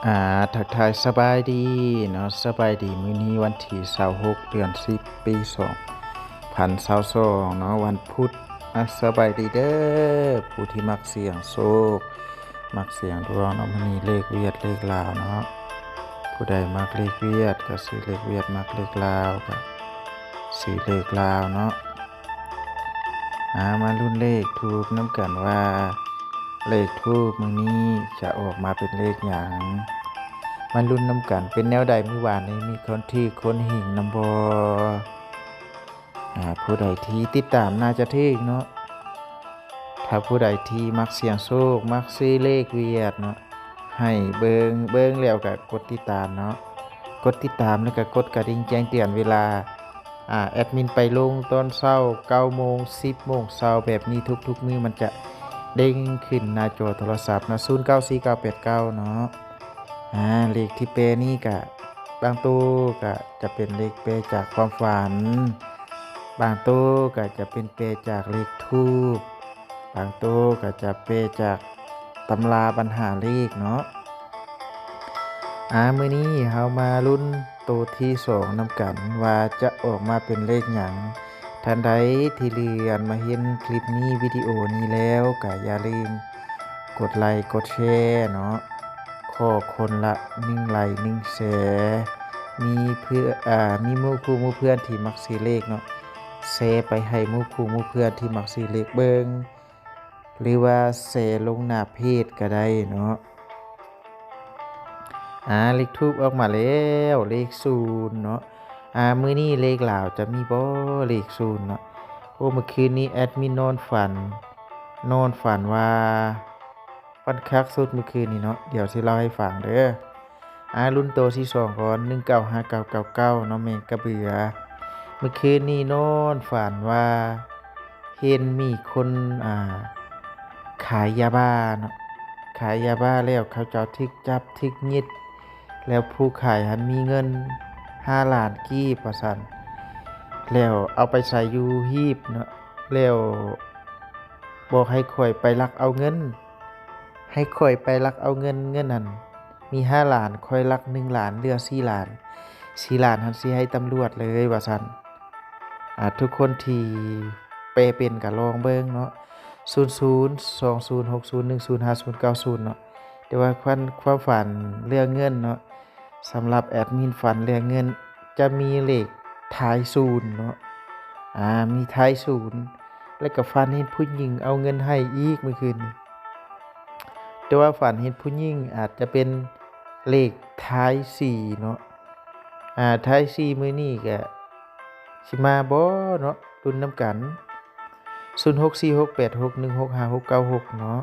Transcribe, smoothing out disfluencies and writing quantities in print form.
อ่าทักทายสบายดีเนาะสบายดีมื้อนี้วันที่26เดือน10ปี2022เนาะวันพุธสบายดีเด้อผู้ที่มักเสี่ยงโชคมักเสี่ยงดวงเนาะมื้อนี้เลขเวียดเลขลาวเนาะผู้ใดมักเลขเวียดก็ซื้อเลขเวียดมักเลขลาวก็ซื้อเลขลาวเนาะมาลุ้นเลขทูปน้ำกันว่าเลขทูปมื้อนี้จะออกมาเป็นเลขหยังมันลุ้นน้ำกันเป็นแนวใดเมื่อวานนี้มีคนที่คนหิ่งนำบผู้ใดที่ติดตามน่าจะถึกเนาะถ้าผู้ใดที่มักเสี่ยงโชคมักซื้อเลขเวียดเนาะให้เบิ่งแล้วก็กดติดตามเนาะกดติดตามแล้วก็กดกระดิ่งแจ้งเตือนเวลาแอดมินไปลงตอนเช้า 9 โมง 10 โมงเช้าแบบนี้ทุกๆมื้อมันจะเด้งขึ้นหน้าจอโทรศัพท์นะ094989เนาะเลขที่เปนี่ก็บางตู้ก็จะเป็นเลขเปจากความฝันบางตู้ก็จะเป็นเปจากเลขทูปบางตู้ก็จะเปจากตำราปัญหาเลขเนาะมื้อนี้เฮามาลุ้นตัวที่2นำกันว่าจะออกมาเป็นเลขหยังท่านใดที่เลื่อนมาเห็นคลิปนี้วิดีโอนี้แล้วก็อย่าลืมกดไลค์กดแชร์เนาะขอคนละ1ไลค์1แชร์มีเพื่อมีหมู่คู่หมู่เพื่อนที่มักซื้อเลขเนาะแชร์ไปให้หมู่คู่หมู่เพื่อนที่มักซื้อเลขเบิ่งหรือว่าแชร์ลงหน้าเพจก็ได้เนาะเลขทูปออกมาแล้วเลข0เนาะมื้อนี้เลขลาวจะมีบ่เลข0เนาะเมื่อคืนนี้แอดมินนอนฝันว่าฟันคักสุดเมื่อคืนนี้เนาะเดี๋ยวสิเล่าให้ฟังเด้อรุ่นโตที่2ก่อน195999เนาะแม่กระเบือเมื่อคืนนี้นอนฝันว่าเห็นมีคนขายยาบ้าเนาะขายยาบ้าแล้วเขาเจ้าทึกจับทึกยึดแล้วผู้ขายหันมีเงิน5ล้านกีบว่าซั่นแล้วเอาไปใส่อยู่หีบเนาะแล้วบอกให้ข่อยไปลักเอาเงินให้ข่อยไปลักเอาเงินนั้นมี5ล้านข่อยลัก1ล้านเหลือ4ล้าน4ล้านหันสิให้ตำรวจเลยว่าซั่นทุกคนที่แปลเป็นก็ลองเบิ่งเนาะ002060105090เนาะแต่ว่าความฝันเรื่องเงินเนาะสำหรับแอดมินฝันเรื่องเงินจะมีเลขท้าย0เนาะมีท้าย0แล้วก็ฝันเห็นผู้หญิงเอาเงินให้อีกเมื่อคืนแต่ว่าฝันเห็นผู้หญิงอาจจะเป็นเลขท้าย4เนาะท้าย4มื้อนี้ก็สิมาบ่เนาะลุ้นนำกัน064686165696เนาะ